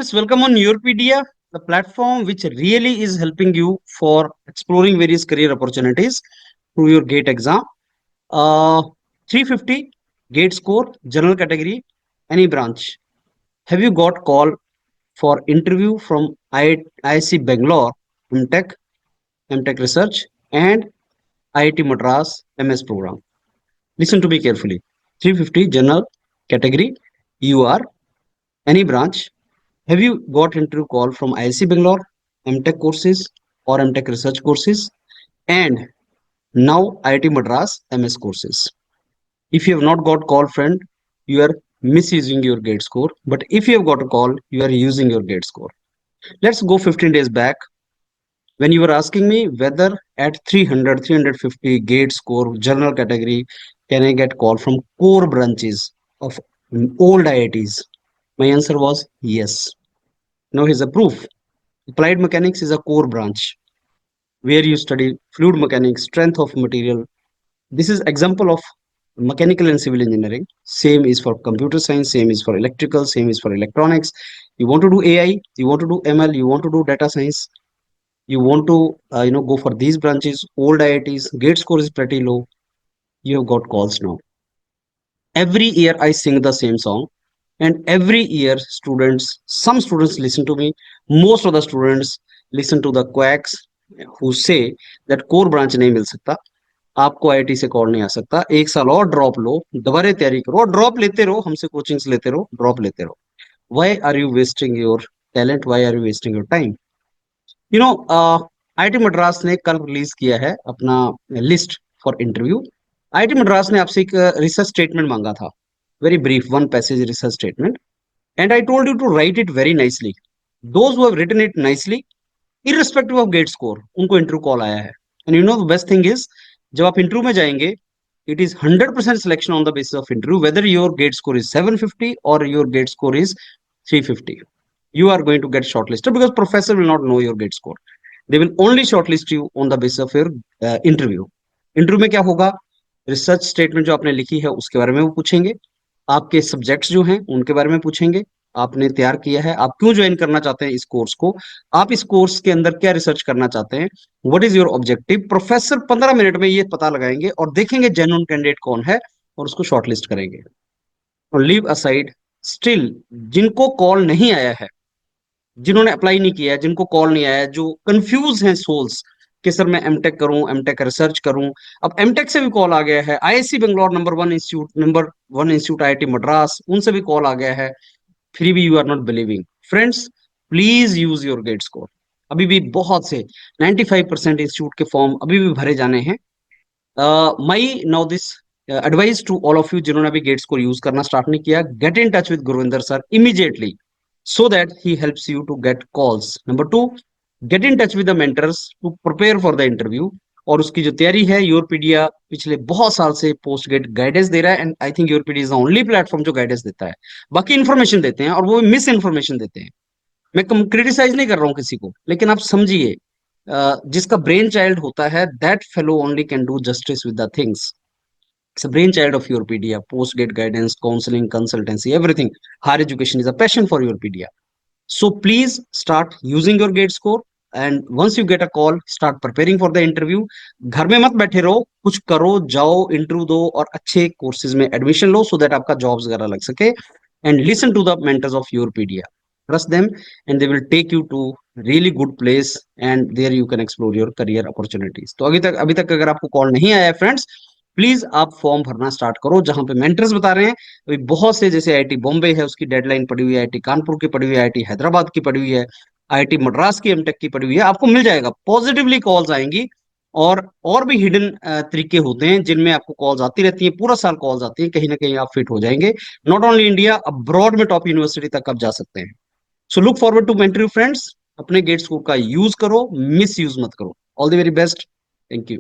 Let's welcome on Europedia, the platform which really is helping you for exploring various career opportunities through your GATE exam. 350 GATE score, general category, any branch. Have you got call for interview from IIC Bangalore, MTech, MTech Research, and IIT Madras MS program? Listen to me carefully. 350 general category, you are any branch. Have you got interview call from IIC Bangalore, MTech courses or MTech research courses, and now IIT Madras MS courses? If you have not got call, friend, you are misusing your GATE score. But if you have got a call, you are using your GATE score. Let's go 15 days back when you were asking me whether at 300, 350 GATE score general category can I get call from core branches of old IITs. My answer was yes. Now here's a proof. Applied mechanics is a core branch where you study fluid mechanics, strength of material. This is example of mechanical and civil engineering. Same is for computer science, same is for electrical, same is for electronics. You want to do AI, you want to do ML, you want to do data science, you want to go for these branches. Old IITs, GATE score is pretty low. You have got calls now. Every year I sing the same song, and every year some students listen to me. Most of the students listen to the quacks who say that core branch नहीं मिल सकता, आपको IIT से call नहीं आ सकता, एक साल और drop लो, दोबारा तैयारी करो, ड्रॉप लेते रहो, हमसे कोचिंग्स लेते रहो, ड्रॉप लेते रहो. Why are you wasting your talent? Why are you wasting your time? IIT Madras ने कल रिलीज किया है अपना list for interview. IIT Madras ने आपसे एक रिसर्च स्टेटमेंट मांगा था, very brief, one passage research statement, and I told you to write it very nicely. Those who have written it nicely, irrespective of GATE score, उनको interview call आया है. And you know the best thing is, जब आप interview में जाएंगे, it is 100% selection on the basis of interview, whether your gate score is 750 or your gate score is 350. You are going to get shortlisted because professor will not know your gate score. They will only shortlist you on the basis of your interview. Interview में क्या होगा, research statement जो आपने लिखी है उसके बारे में वो पूछेंगे, आपके सब्जेक्ट्स जो हैं उनके बारे में पूछेंगे, आपने तैयार किया है, आप क्यों ज्वाइन करना चाहते हैं इस कोर्स को, आप इस कोर्स के अंदर क्या रिसर्च करना चाहते हैं, what is your objective. Professor 15 minute में ये पता लगाएंगे और देखेंगे जेन्युइन कैंडिडेट कौन है और उसको शॉर्टलिस्ट करेंगे. और लीव असाइड, स्टिल जिनको कॉल नहीं आया है, जिन्होंने अप्लाई नहीं किया है, जिनको कॉल नहीं आया है, जो कंफ्यूज हैं सोल्स कि सर मैं एमटेक करूं, एमटेक रिसर्च करूं. अब एमटेक से भी कॉल आ गया है, IISc Bangalore number 1 institute IIT Madras, उनसे भी कॉल आ गया है, फिर भी you are not believing. Friends, please use your GATE score. अभी भी बहुत से 95% इंस्टीट्यूट के फॉर्म अभी भी भरे जाने हैं. My now this advice to all of you जिन्होंने अभी गेट स्कोर यूज करना स्टार्ट नहीं किया, get in touch with Gurvinder sir immediately so that he helps you to get calls. Number 2, get in touch with the mentors to prepare for the interview. और उसकी जो तैयारी है, यूरोपीडिया पिछले बहुत साल से पोस्ट गेट गाइडेंस दे रहा है, and I think Europedia is the only platform जो गाइडेंस देता है. बाकी इन्फॉर्मेशन देते हैं और वो मिस इन्फॉर्मेशन देते हैं. मैं क्रिटिसाइज नहीं कर रहा हूँ किसी को, लेकिन आप समझिए, जिसका ब्रेन चाइल्ड होता है, that fellow only can do justice with the things. It's a brainchild of Europedia, post-gate guidance, counseling, consultancy, everything. Higher education is a passion for Europedia. So please start using your GATE score, and once you get a call, start preparing for the interview. घर में मत बैठे रहो, कुछ करो, जाओ, interview दो और अच्छे कोर्सेज में एडमिशन लो, so that आपका जॉब्स वगैरह लग सके. And listen to the mentors of Europedia. Trust them, and they will take you to really good place, and there you can explore your career opportunities. तो अभी तक अगर आपको call नहीं आया है फ्रेंड्स, प्लीज आप फॉर्म भरना स्टार्ट करो. जहां पे मेंटर्स बता रहे हैं, अभी बहुत से, जैसे आईआईटी बॉम्बे है, उसकी डेडलाइन पड़ी हुई है, आईआईटी कानपुर की पड़ी हुई है, आईआईटी हैदराबाद की पड़ी हुई है, आईआईटी मद्रास की एमटेक की पड़ी हुई है. आपको मिल जाएगा, पॉजिटिवली कॉल्स आएंगी. और भी हिडन तरीके होते हैं जिनमें आपको कॉल्स आती रहती है, पूरा साल कॉल्स आती है, कहीं ना कहीं आप फिट हो जाएंगे. नॉट ओनली इंडिया, अब्रॉड में टॉप यूनिवर्सिटी तक आप जा सकते हैं. So look forward to mentor you friends. अपने गेट स्कोर का यूज करो, मिस यूज मत करो. All the very best. Thank you.